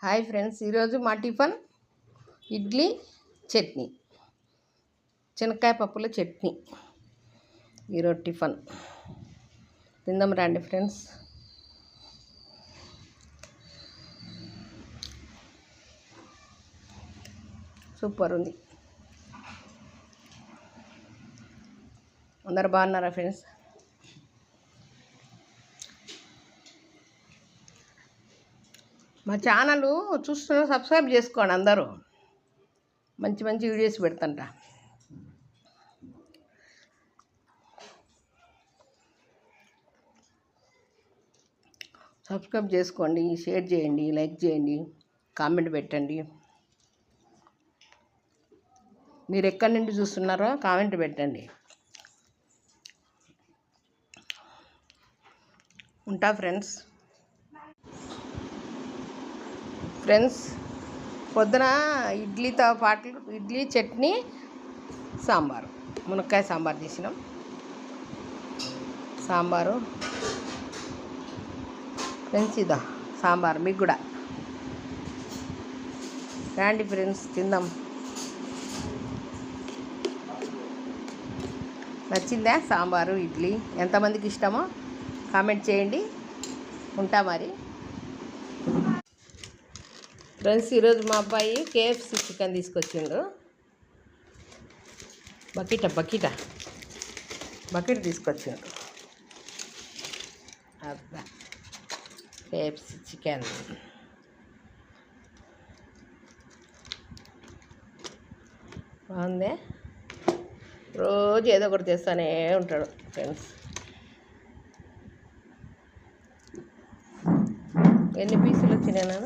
Hi friends, ఈరోజు మా tiffin idli chutney, శనక్కాయ పప్పుల చట్నీ. ఈరోజు టిఫన్ తిందాం రండి ఫ్రెండ్స్. సూపర్ ఉంది. అందరు బాగున్నారా ఫ్రెండ్స్? మా ఛానల్ చూస్తున్న సబ్స్క్రైబ్ చేసుకోండి. అందరూ మంచి మంచి వీడియోస్ పెడతంట. సబ్స్క్రైబ్ చేసుకోండి, షేర్ చేయండి, లైక్ చేయండి, కామెంట్ పెట్టండి. మీరు ఎక్కడి నుండి చూస్తున్నారో కామెంట్ పెట్టండి. ఉంటా ఫ్రెండ్స్. పొద్దున ఇడ్లీతో పాటు ఇడ్లీ చట్నీ సాంబారు, మునక్కాయ సాంబారు చేసినాం. సాంబారు ఫ్రెండ్స్, ఇదా సాంబారు మీకు కూడా రండి ఫ్రెండ్స్, తిందాం. నచ్చిందా సాంబారు ఇడ్లీ? ఎంతమందికి ఇష్టమో కామెంట్ చేయండి. ఉంటా మరి ఫ్రెండ్స్. ఈరోజు మా అబ్బాయి KFC చికెన్ తీసుకొచ్చిండు. బకెట్ తీసుకొచ్చిండు. అబ్బా, KFC చికెన్ బాగుంది. రోజు ఏదో ఒకటి చేస్తూనే ఉంటాడు ఫ్రెండ్స్. ఎన్ని పీసులు వచ్చినాయి?